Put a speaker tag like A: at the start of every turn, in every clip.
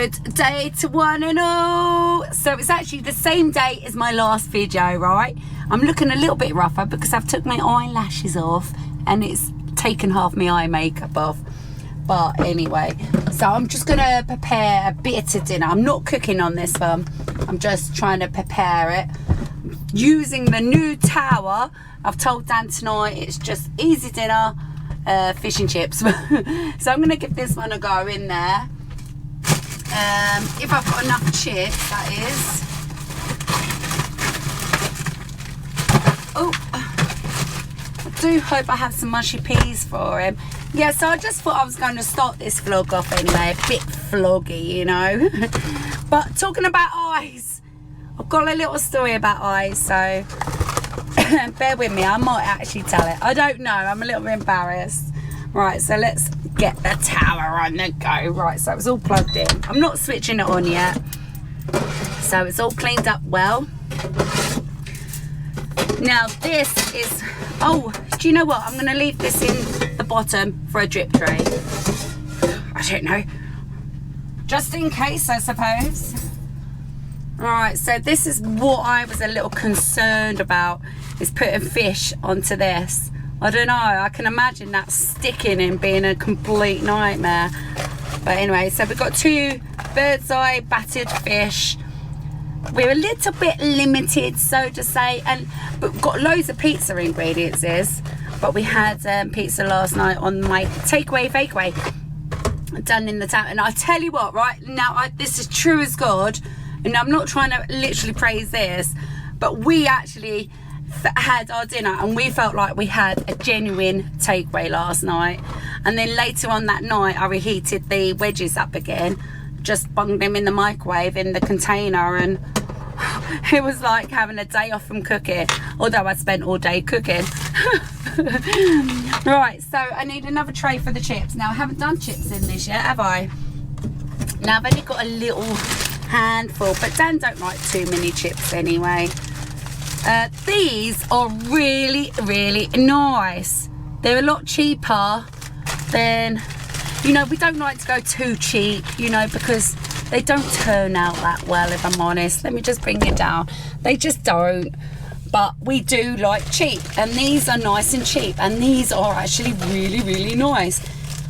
A: Good day to one and all. So it's actually the same day as my last video, right? I'm looking a little bit rougher because I've took my eyelashes off and it's taken half my eye makeup off. But anyway, so I'm just gonna prepare a bit of dinner. I'm not cooking on this one. I'm just trying to prepare it using the new tower. I've told Dan tonight it's just easy dinner, fish and chips. So I'm gonna give this one a go in there. If I've got enough chips, that is. Oh, I do hope I have some mushy peas for him. Yeah, so I just thought I was going to start this vlog off anyway, a bit vloggy, you know. But talking about eyes, I've got a little story about eyes, so bear with me, I might actually tell it. I don't know, I'm a little bit embarrassed. Right, so let's get the tower on the go. Right, so it's all plugged in. I'm not switching it on yet. So it's all cleaned up well. Now this is, oh, do you know what? I'm going to leave this in the bottom for a drip tray. I don't know. Just in case, I suppose. Alright, so this is what I was a little concerned about, is putting fish onto this. I don't know, I can imagine that sticking and being a complete nightmare. But anyway, so we've got 2 bird's eye battered fish. We're a little bit limited, so to say, but we've got loads of pizza ingredients. But we had pizza last night on my takeaway done in the town. And I tell you what, right now, this is true as God, and I'm not trying to literally praise this, but we actually had our dinner and we felt like we had a genuine takeaway last night. And then later on that night I reheated the wedges up again, just bunged them in the microwave in the container, and it was like having a day off from cooking, although I spent all day cooking. Right, so I need another tray for the chips. Now I haven't done chips in this yet, have I? Now I've only got a little handful, but Dan don't like too many chips anyway. These are really, really nice. They're a lot cheaper than, you know, we don't like to go too cheap, you know, because they don't turn out that well, if I'm honest. Let me just bring it down. They just don't. But we do like cheap, and these are nice and cheap, and these are actually really, really nice.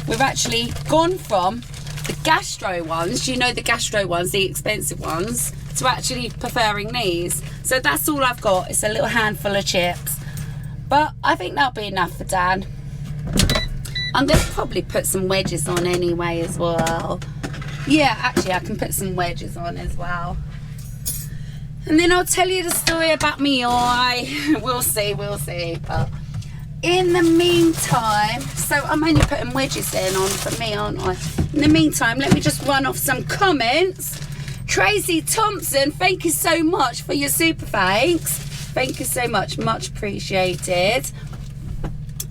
A: We've actually gone from the gastro ones, you know, the gastro ones, the expensive ones, to actually preferring these. So that's all I've got. It's a little handful of chips, but I think that'll be enough for Dan. I'm going to probably put some wedges on anyway as well. Yeah, actually I can put some wedges on as well, and then I'll tell you the story about me eye. We'll see. But in the meantime, so I'm only putting wedges in on for me, aren't I? In the meantime, let me just run off some comments. Tracy Thompson, thank you so much for your super thanks. Thank you so much, much appreciated.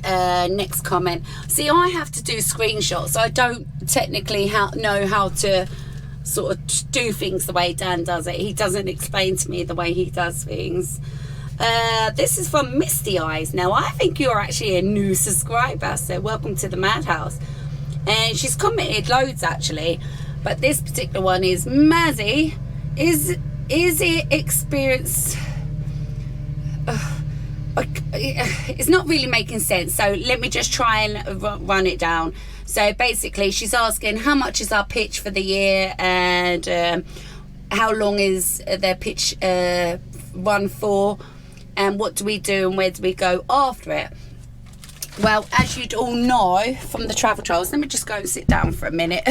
A: Next comment. See, I have to do screenshots. I don't technically know how to sort of do things the way Dan does it. He doesn't explain to me the way he does things. This is from Misty Eyes. Now, I think you're actually a new subscriber, so welcome to the madhouse. And she's commented loads actually, but this particular one is Mazzy. Is it experience? It's not really making sense, so let me just try and run it down. So basically she's asking how much is our pitch for the year, and how long is their pitch run for, and what do we do and where do we go after it. Well, as you'd all know from the Travel Trolls, let me just go and sit down for a minute.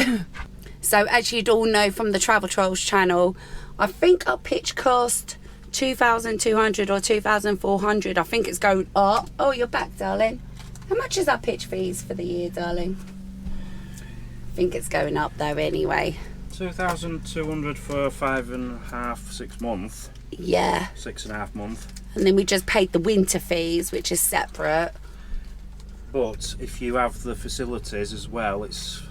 A: So as you'd all know from the Travel Trolls channel, I think our pitch cost 2,200 or 2,400. I think it's going up. Oh, you're back, darling. How much is our pitch fees for the year, darling? I think it's going up though anyway.
B: 2,200 for 5.5, 6 months.
A: Yeah.
B: 6.5 months.
A: And then we just paid the winter fees, which is separate.
B: But if you have the facilities as well, it's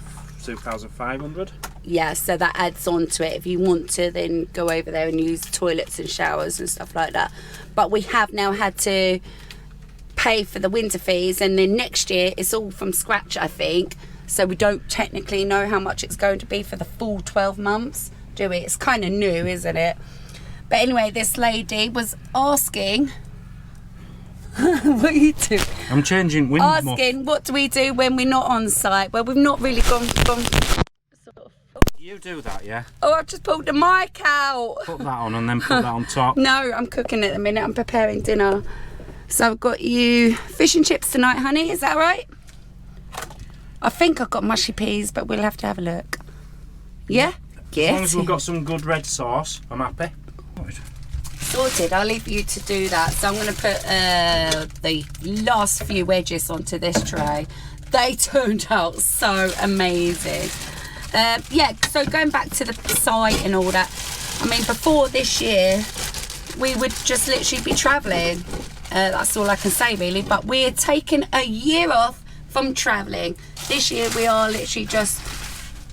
B: 2,500.
A: Yeah, so that adds on to it if you want to then go over there and use toilets and showers and stuff like that. But we have now had to pay for the winter fees, and then next year it's all from scratch, I think. so we don't technically know how much it's going to be for the full 12 months, do we? It's kind of new, isn't it? But anyway, this lady was asking what are you doing?
B: I'm changing wind
A: asking what do we do when we're not on site. Well, we've not really gone sort of.
B: You do that, yeah?
A: Oh, I've just pulled the mic out.
B: Put that on and then put that on top.
A: No, I'm cooking at the minute. I'm preparing dinner. So I've got you fish and chips tonight, honey. Is that right? I think I've got mushy peas, but we'll have to have a look. Yeah?
B: As long as we've got some good red sauce, I'm happy.
A: Sorted. I'll leave you to do that. So I'm going to put the last few wedges onto this tray. They turned out so amazing. Yeah, so going back to the site and all that, I mean, before this year, we would just literally be travelling. That's all I can say, really. But we're taking a year off from travelling. This year, we are literally just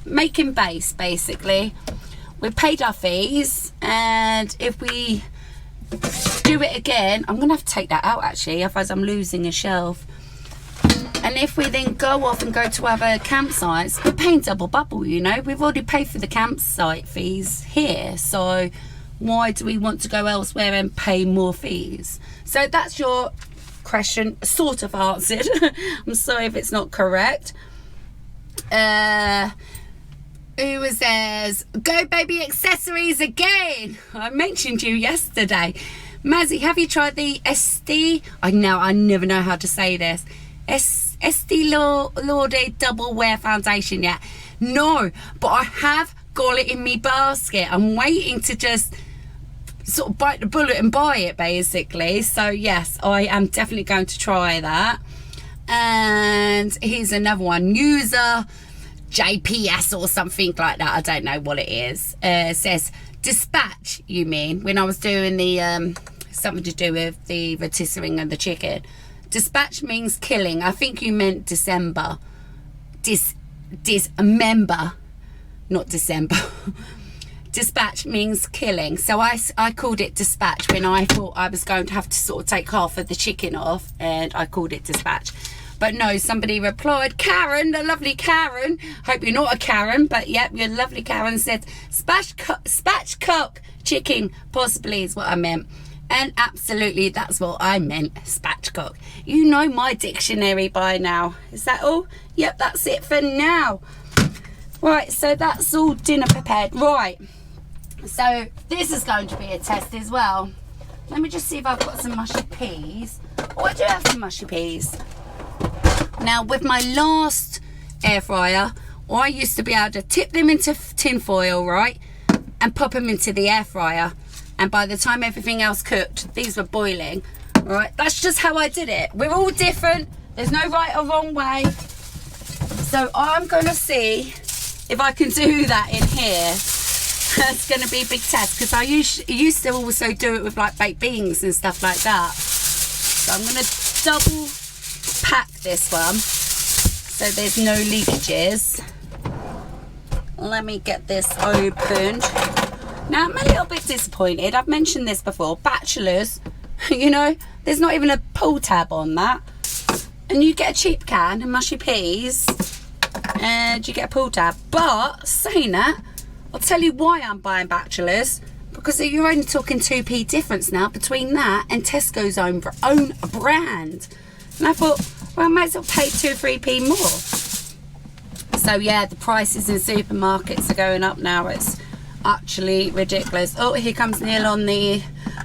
A: making base, basically. We've paid our fees, and if we do it again, I'm going to have to take that out, actually, otherwise I'm losing a shelf. And if we then go off and go to other campsites, we're paying double bubble, you know. We've already paid for the campsite fees here, so why do we want to go elsewhere and pay more fees? So that's your question sort of answered. I'm sorry if it's not correct. Who says, go baby accessories again? I mentioned you yesterday. Mazzy, have you tried the I never know how to say this. Estee Lauder double wear foundation yet? No, but I have got it in me basket. I'm waiting to just sort of bite the bullet and buy it, basically. So yes, I am definitely going to try that. And here's another one. User JPS or something like that. I don't know what it is. It says dispatch, you mean, when I was doing the something to do with the rotisserie and the chicken. Dispatch means killing. I think you meant December. Dismember, not December. Dispatch means killing. So I called it dispatch when I thought I was going to have to sort of take half of the chicken off, and I called it dispatch. But no, somebody replied, Karen, the lovely Karen. Hope you're not a Karen, but yep, your lovely Karen said, spatchcock chicken, possibly is what I meant. And absolutely, that's what I meant, spatchcock. You know my dictionary by now. Is that all? Yep, that's it for now. Right, so that's all dinner prepared. Right, so this is going to be a test as well. Let me just see if I've got some mushy peas. Oh, I do have some mushy peas. Now, with my last air fryer, I used to be able to tip them into tin foil, right, and pop them into the air fryer. And by the time everything else cooked, these were boiling, right? That's just how I did it. We're all different. There's no right or wrong way. So I'm going to see if I can do that in here. That's going to be a big test, because I used to also do it with like baked beans and stuff like that. So I'm going to double pack this one so there's no leakages. Let me get this opened. Now, I'm a little bit disappointed. I've mentioned this before. Bachelors, you know, there's not even a pull tab on that. And you get a cheap can of mushy peas and you get a pull tab. But, saying that, I'll tell you why I'm buying Bachelors. Because you're only talking 2p difference now between that and Tesco's own brand. And I thought, well, I might as well pay 2 or 3p more. So, yeah, the prices in supermarkets are going up now. It's actually ridiculous. Oh, here comes Neil on the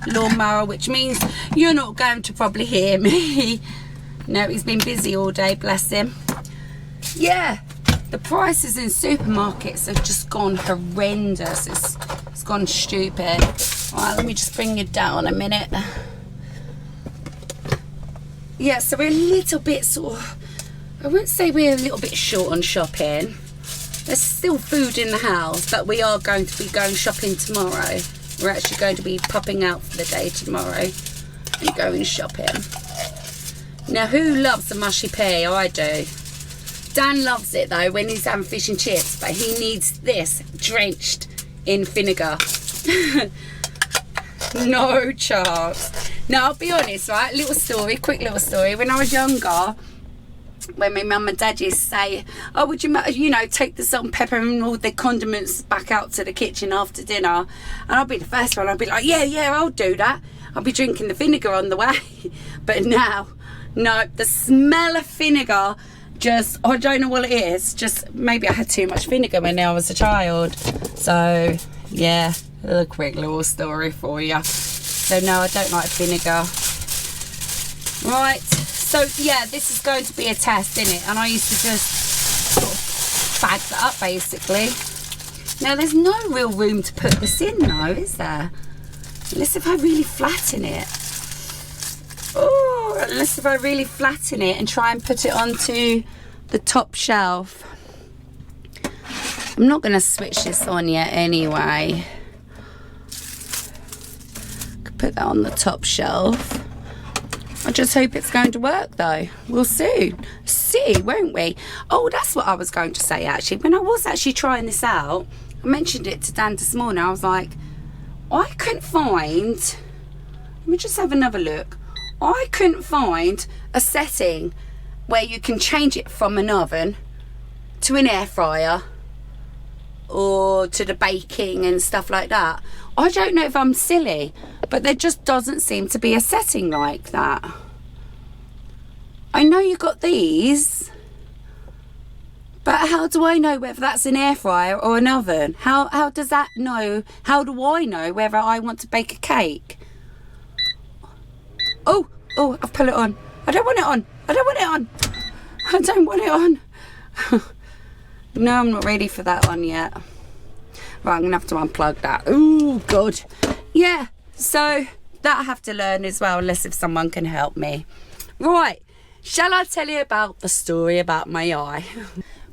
A: lawnmower, which means you're not going to probably hear me. No, he's been busy all day, bless him. Yeah, the prices in supermarkets have just gone horrendous. It's gone stupid. Right, let me just bring you down a minute. Yeah, so we're a little bit sort of, I wouldn't say we're a little bit short on shopping. There's still food in the house, but we are going to be going shopping tomorrow. We're actually going to be popping out for the day tomorrow and going shopping. Now, who loves a mushy pea? I do. Dan loves it though when he's having fish and chips, but he needs this drenched in vinegar. No chance. Now, I'll be honest, right? Quick little story. When I was younger, when my mum and dad used to say, oh, would you, you know, take the salt and pepper and all the condiments back out to the kitchen after dinner? And I'll be the first one. I'll be like, yeah, I'll do that. I'll be drinking the vinegar on the way. But now, no, the smell of vinegar, just, I don't know what it is. Just maybe I had too much vinegar when I was a child. So, yeah, a quick little story for you. So, no, I don't like vinegar. Right, so, yeah, this is going to be a test, isn't it? And I used to just sort of bag that up, basically. Now, there's no real room to put this in, though, is there? Unless if I really flatten it. Oh, unless if I really flatten it and try and put it onto the top shelf. I'm not going to switch this on yet anyway. Could put that on the top shelf. I just hope it's going to work though. We'll see, won't we? Oh, that's what I was going to say actually. When I was actually trying this out, I mentioned it to Dan this morning. I was like, I couldn't find, let me just have another look. I couldn't find a setting where you can change it from an oven to an air fryer or to the baking and stuff like that. I don't know if I'm silly, but there just doesn't seem to be a setting like that. I know you got these, but how do I know whether that's an air fryer or an oven? How does that know? How do I know whether I want to bake a cake? Oh, I've put it on. I don't want it on. I don't want it on. I don't want it on. No, I'm not ready for that one yet. Right, I'm going to have to unplug that. Oh, God. Yeah, so that I have to learn as well, unless if someone can help me. Right, shall I tell you about the story about my eye?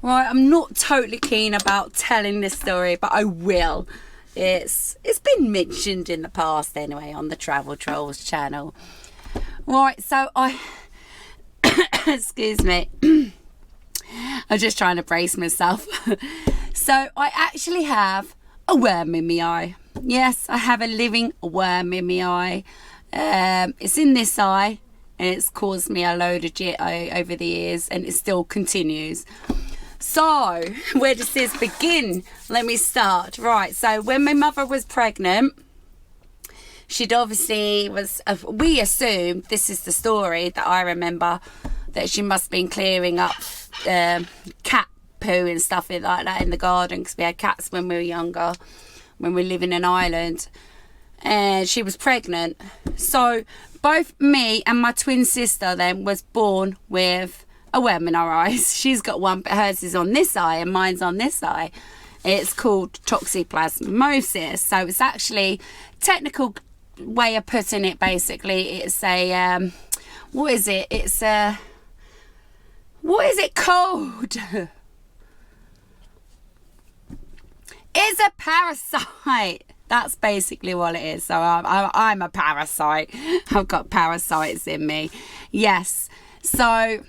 A: Right, I'm not totally keen about telling this story, but I will. It's been mentioned in the past anyway on the Travel Trolls channel. Right, so I... excuse me. I'm just trying to brace myself. So I actually have a worm in my eye. Yes, I have a living worm in my eye. It's in this eye and it's caused me a load of jit over the years and it still continues. So where does this begin? Let me start. Right, so when my mother was pregnant, she'd obviously we assumed, this is the story that I remember, that she must have been clearing up cat poo and stuff like that in the garden, because we had cats when we were younger, when we lived in an island, and she was pregnant. So both me and my twin sister then was born with a worm in our eyes. She's got one, but hers is on this eye and mine's on this eye. It's called Toxoplasmosis. So it's actually, technical way of putting it, basically it's a what is it called? It's a parasite. That's basically what it is. So I'm a parasite. I've got parasites in me. Yes. So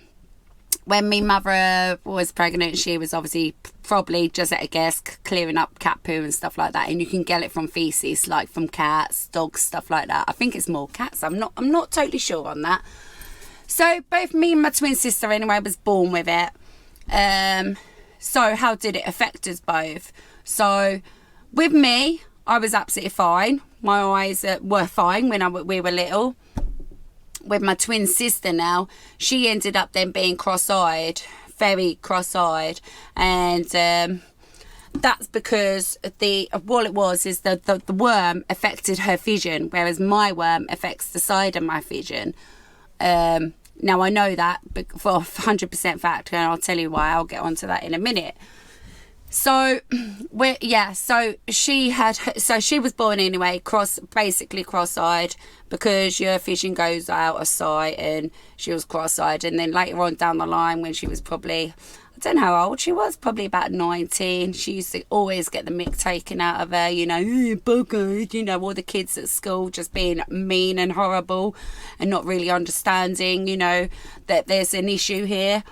A: when my mother was pregnant, she was obviously probably just at a guess clearing up cat poo and stuff like that. And you can get it from feces, like from cats, dogs, stuff like that. I think it's more cats. I'm not totally sure on that. So both me and my twin sister anyway was born with it. So how did it affect us both? So with me, I was absolutely fine. My eyes were fine when we were little. With my twin sister now, she ended up then being cross-eyed, very cross-eyed, and that's because what it was is the worm affected her vision, whereas my worm affects the side of my vision. Now I know that for 100% fact, and I'll tell you why. I'll get onto that in a minute. So so she was born anyway, basically cross-eyed, because your vision goes out of sight, and she was cross-eyed. And then later on down the line, when she was probably, I don't know how old she was, probably about 19, she used to always get the mick taken out of her, you know, buggered, you know, all the kids at school just being mean and horrible and not really understanding, you know, that there's an issue here.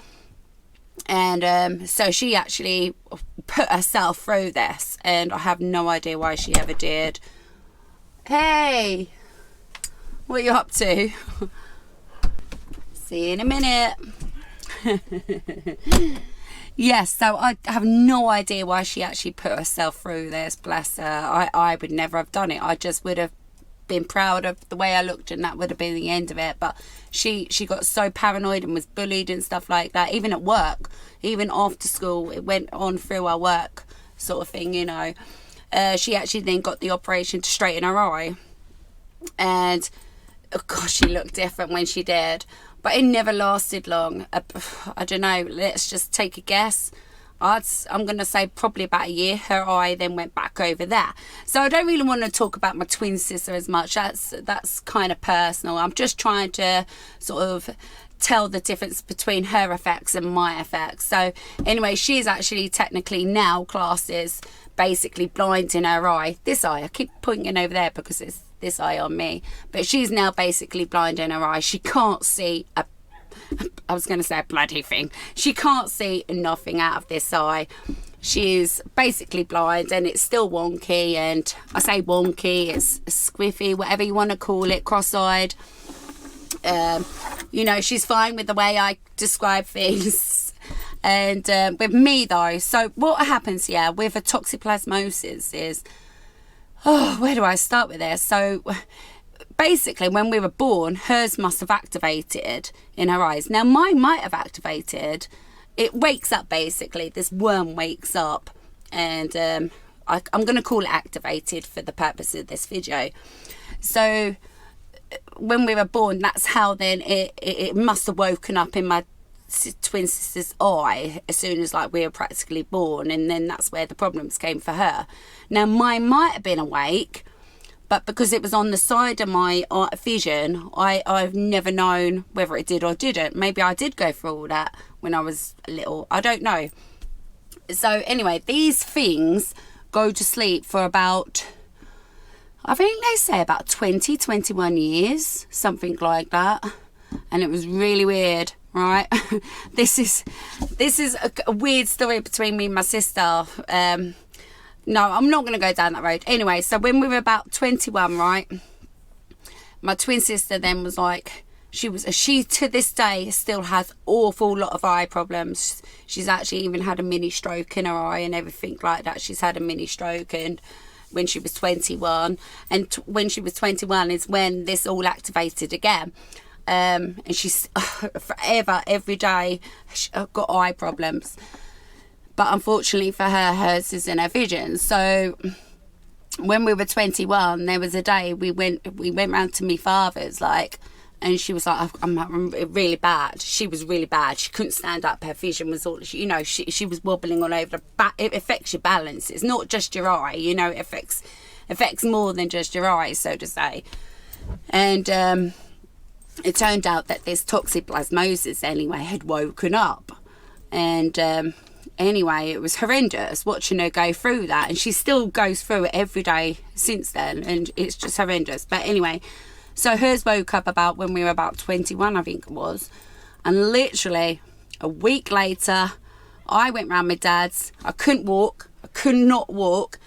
A: And so she actually put herself through this, and I have no idea why she ever did. Hey, what are you up to? See you in a minute. Yes, so I have no idea why she actually put herself through this, bless her. I would never have done it. I just would have been proud of the way I looked, and that would have been the end of it. But she got so paranoid and was bullied and stuff like that, even at work, even after school. It went on through our work sort of thing, you know. She actually then got the operation to straighten her eye, and oh gosh, she looked different when she did, but it never lasted long. I don't know, let's just take a guess. I'm going to say probably about a year. Her eye then went back over there. So I don't really want to talk about my twin sister as much. That's kind of personal. I'm just trying to sort of tell the difference between her effects and my effects. So anyway, she's actually technically now classes basically blind in her eye. This eye, I keep pointing over there because it's this eye on me. But she's now basically blind in her eye. She can't see I was going to say a bloody thing. She can't see nothing out of this eye. She's basically blind, and it's still wonky, and I say wonky, it's squiffy, whatever you want to call it, cross-eyed. You know, she's fine with the way I describe things. And with me though, so what happens here with a toxoplasmosis is, where do I start with this? So basically, when we were born, hers must have activated in her eyes. Now, mine might have activated. It wakes up, basically. This worm wakes up. And I'm going to call it activated for the purpose of this video. So, when we were born, that's how then it must have woken up in my twin sister's eye as soon as like we were practically born. And then that's where the problems came for her. Now, mine might have been awake, but because it was on the side of my vision, I've never known whether it did or didn't. Maybe I did go through all that when I was little. I don't know. So anyway, these things go to sleep for about, I think they say about 20, 21 years, something like that. And it was really weird, right? This is a weird story between me and my sister. No, I'm not going to go down that road. Anyway, so when we were about 21, right, my twin sister then was like, she to this day still has awful lot of eye problems. She's actually even had a mini stroke in her eye and everything like that. She's had a mini stroke, and when she was 21, and when she was 21 is when this all activated again. And she's forever, every day, got eye problems. But unfortunately for her, hers is in her vision. So when we were 21, there was a day we went round to my father's, like, and she was like, I'm really bad. She was really bad. She couldn't stand up. Her vision was all, you know, she was wobbling all over the back. It affects your balance. It's not just your eye, you know, it affects more than just your eyes, so to say. And it turned out that this toxoplasmosis anyway had woken up. And anyway, it was horrendous watching her go through that, and she still goes through it every day since then, and it's just horrendous. But anyway, so hers woke up about when we were about 21, I think it was, and literally a week later I went round my dad's. I couldn't walk, I could not walk,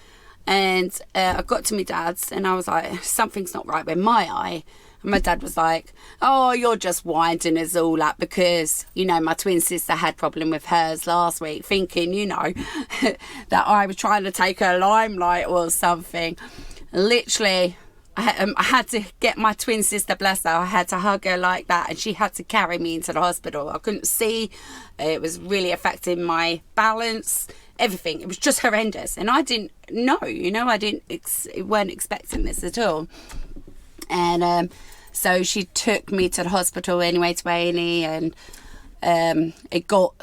A: and I got to my dad's and I was like, something's not right with my eye. And my dad was like, oh, you're just winding us all up because, you know, my twin sister had problem with hers last week, thinking, you know, that I was trying to take her limelight or something. Literally, I had to get my twin sister, bless her, I had to hug her like that, and she had to carry me into the hospital. I couldn't see. It was really affecting my balance, everything. It was just horrendous. And I didn't know, you know, weren't expecting this at all. And so she took me to the hospital anyway, to A&E, and it got,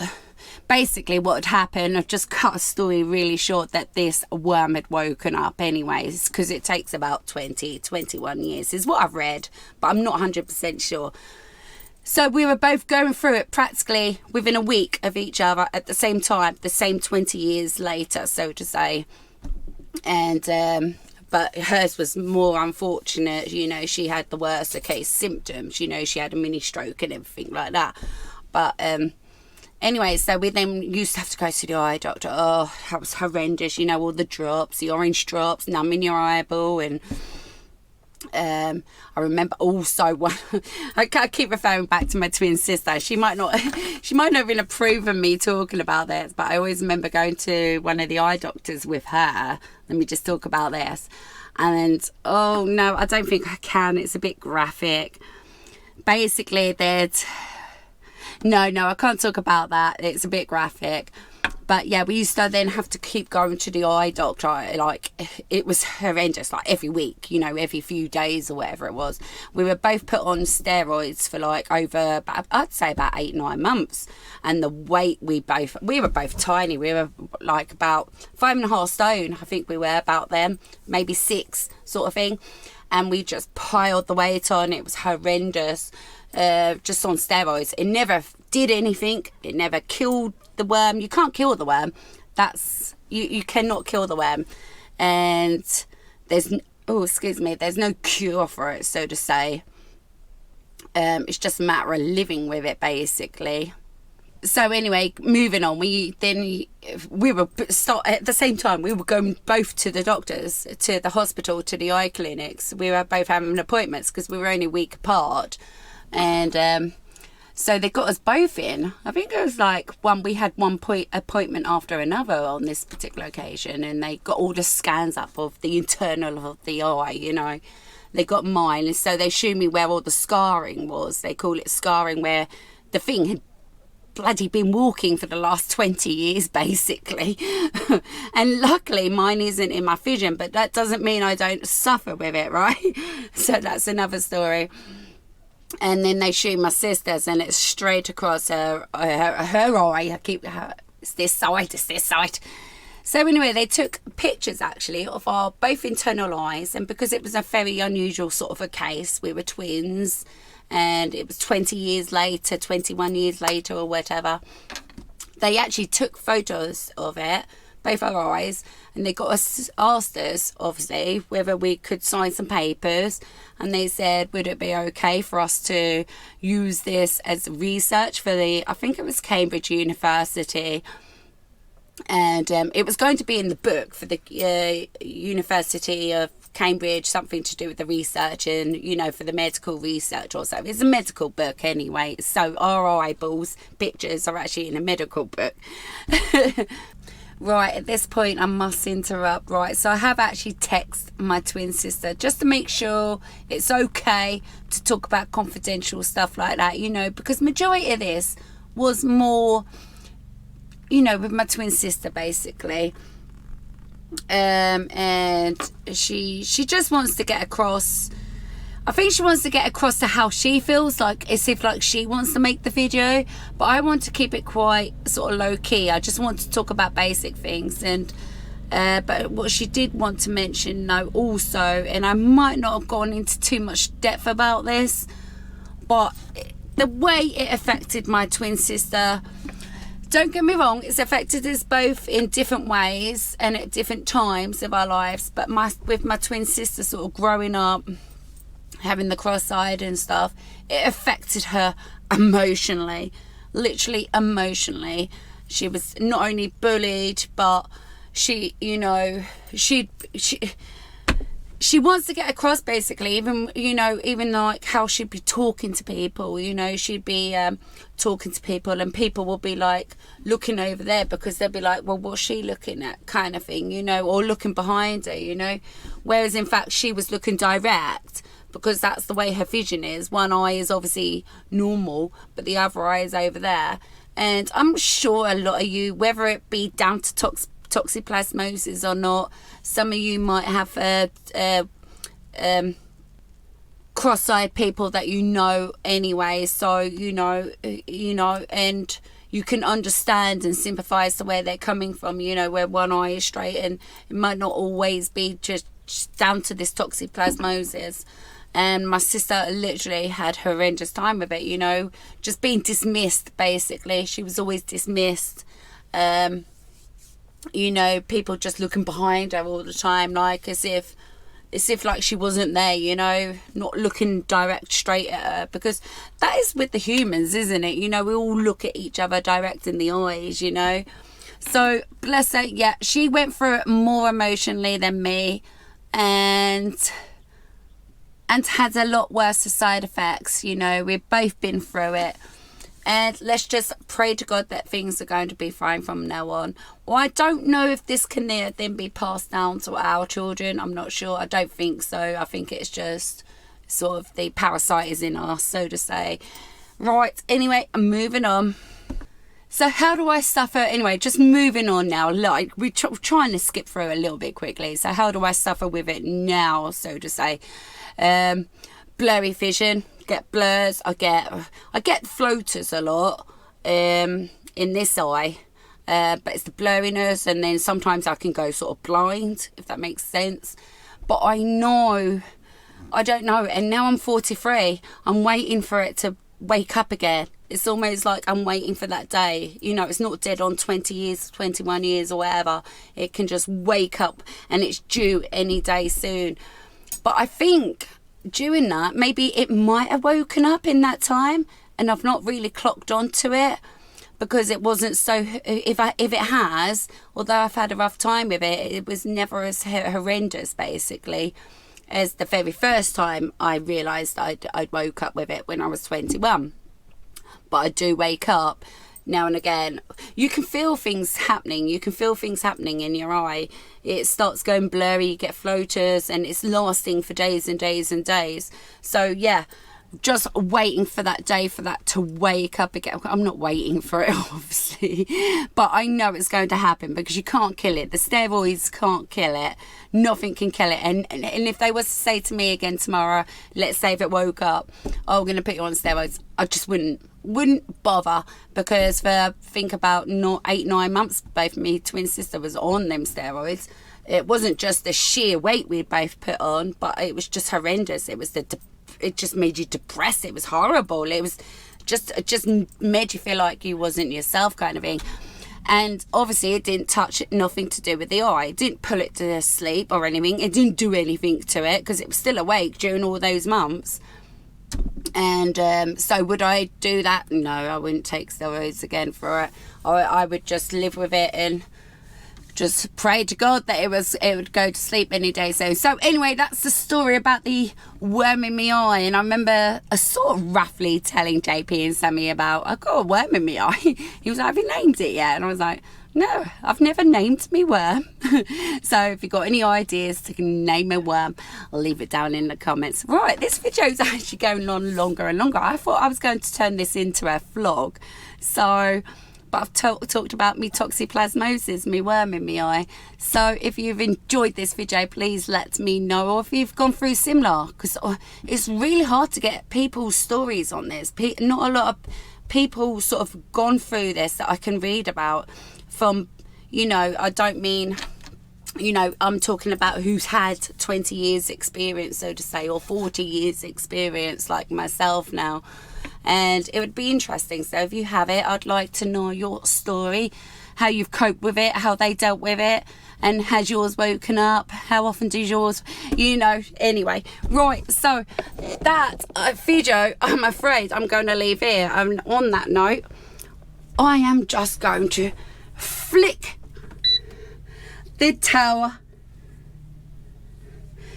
A: basically what had happened, I've just cut a story really short, that this worm had woken up anyways, because it takes about 20, 21 years is what I've read, but I'm not 100% sure. So we were both going through it practically within a week of each other at the same time, the same 20 years later, so to say. And but hers was more unfortunate, you know, she had the worst of case symptoms, you know, she had a mini stroke and everything like that. But anyway, so we then used to have to go to the eye doctor. Oh, that was horrendous, you know, all the drops, the orange drops, numbing your eyeball, and I remember also one. I keep referring back to my twin sister. She might not even approve of me talking about this, but I always remember going to one of the eye doctors with her. Let me just talk about this. And oh no, I don't think I can. It's a bit graphic. Basically, no, I can't talk about that. It's a bit graphic. But yeah, we used to then have to keep going to the eye doctor. Like, it was horrendous, like every week, you know, every few days or whatever it was. We were both put on steroids for like over, I'd say about 8-9 months. And the weight we were both tiny. We were like about 5.5 stone, I think we were about then, maybe 6 sort of thing. And we just piled the weight on. It was horrendous, just on steroids. It never did anything. It never killed the worm. You can't kill the worm. That's you cannot kill the worm, and there's no cure for it, so to say. It's just a matter of living with it, basically. So anyway, moving on, we were at the same time we were going both to the doctors, to the hospital, to the eye clinics. We were both having appointments because we were only a week apart, and so they got us both in. I think it was like we had one appointment after another on this particular occasion, and they got all the scans up of the internal of the eye, you know. They got mine, and so they showed me where all the scarring was. They call it scarring, where the thing had bloody been walking for the last 20 years, basically. And luckily mine isn't in my vision, but that doesn't mean I don't suffer with it, right? So that's another story. And then they shoot my sister's, and it's straight across her eye. It's this side. So anyway, they took pictures actually of our both internal eyes, and because it was a very unusual sort of a case, we were twins, and it was 20 years later, 21 years later or whatever, they actually took photos of it, both our eyes, and they asked us, obviously, whether we could sign some papers, and they said, would it be okay for us to use this as research for I think it was Cambridge University, and it was going to be in the book for the University of Cambridge, something to do with the research and, you know, for the medical research or something. It's a medical book anyway, so our eyeballs pictures are actually in a medical book. Right, at this point I must interrupt. Right, so I have actually texted my twin sister just to make sure it's okay to talk about confidential stuff like that, you know, because majority of this was more, you know, with my twin sister basically. And she just wants to get across, I think she wants to get across to how she feels, like as if like she wants to make the video, but I want to keep it quite sort of low key. I just want to talk about basic things, and but what she did want to mention though also, and I might not have gone into too much depth about this, but the way it affected my twin sister, don't get me wrong, it's affected us both in different ways and at different times of our lives, but with my twin sister sort of growing up, having the cross-eyed and stuff, it affected her emotionally, literally emotionally. She was not only bullied, but she, you know, she wants to get across basically, even, you know, even like how she'd be talking to people, you know, she'd be talking to people, and people will be like looking over there because they'll be like, well, what's she looking at, kind of thing, you know, or looking behind her, you know, whereas in fact she was looking direct, because that's the way her vision is. One eye is obviously normal, but the other eye is over there. And I'm sure a lot of you, whether it be down to toxoplasmosis or not, some of you might have cross-eyed people that you know anyway, so you know, and you can understand and sympathize to where they're coming from, you know, where one eye is straight, and it might not always be just down to this toxoplasmosis. And my sister literally had horrendous time with it, you know, just being dismissed basically. She was always dismissed. You know, people just looking behind her all the time, like as if like she wasn't there, you know, not looking direct straight at her, because that is with the humans, isn't it? You know, we all look at each other direct in the eyes, you know. So bless her, yeah, she went through it more emotionally than me, and and had a lot worse side effects. You know, we've both been through it. And let's just pray to God that things are going to be fine from now on. Well, I don't know if this can then be passed down to our children. I'm not sure. I don't think so. I think it's just sort of the parasite is in us, so to say. Right, anyway, I'm moving on. So how do I suffer? Anyway, just moving on now. Like, we're trying to skip through a little bit quickly. So how do I suffer with it now, so to say? Blurry vision. Get blurs. I get floaters a lot in this eye, but it's the blurriness, and then sometimes I can go sort of blind, if that makes sense. But I don't know, and now I'm 43. I'm waiting for it to wake up again. It's almost like I'm waiting for that day. You know, it's not dead on 20 years, 21 years or whatever. It can just wake up, and it's due any day soon. But I think during that, maybe it might have woken up in that time, and I've not really clocked onto it, because it wasn't so. If it has, although I've had a rough time with it, it was never as horrendous basically as the very first time I realised I'd woke up with it when I was 21. But I do wake up now and again. You can feel things happening. You can feel things happening in your eye. It starts going blurry, you get floaters, and it's lasting for days and days and days. So yeah, just waiting for that day for that to wake up again. I'm not waiting for it, obviously, but I know it's going to happen, because you can't kill it. The steroids can't kill it. Nothing can kill it. And if they was to say to me again tomorrow, let's say if it woke up, oh, we're going to put you on steroids, I just wouldn't bother, because think about 8-9 months both me twin sister was on them steroids. It wasn't just the sheer weight we both put on, but it was just horrendous. It was it just made you depressed. It was horrible. It was it just made you feel like you wasn't yourself, kind of thing. And obviously it didn't touch it, nothing to do with the eye. It didn't pull it to sleep or anything. It didn't do anything to it, because it was still awake during all those months. And so would I do that? No, I wouldn't take steroids again for it. I would just live with it and just pray to God that it would go to sleep any day soon. So anyway, that's the story about the worm in my eye. And I remember sort of roughly telling JP and Sammy about, I got a worm in my eye. He was like, have you named it yet? And I was like, no, I've never named me worm. So if you've got any ideas to name a worm, I'll leave it down in the comments. Right, this video is actually going on longer and longer. I thought I was going to turn this into a vlog. So, but I've talked about me toxoplasmosis, me worm in my eye. So if you've enjoyed this video, please let me know, or if you've gone through similar, because it's really hard to get people's stories on this. Not a lot of people sort of gone through this that I can read about. From, you know, I don't mean, you know, I'm talking about who's had 20 years experience, so to say, or 40 years experience like myself now. And it would be interesting. So if you have it, I'd like to know your story, how you've coped with it, how they dealt with it, and has yours woken up? How often does yours, you know, anyway. Right, so that video, I'm afraid I'm going to leave here. And on that note, I am just going to flick the tower.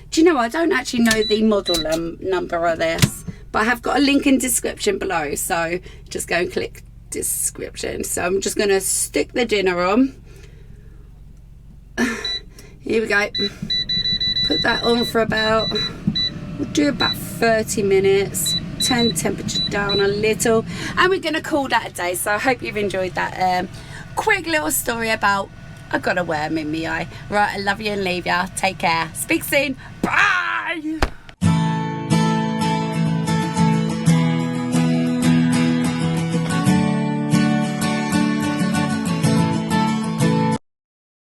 A: Do you know, I don't actually know the model number of this, but I have got a link in description below, so just go and click description. So I'm just going to stick the dinner on. Here we go. Put that on for about, we'll do about 30 minutes. Turn the temperature down a little, and we're going to call that a day. So I hope you've enjoyed that quick little story about I got a worm in my eye. Right, I love you and leave ya. Take care. Speak soon. Bye.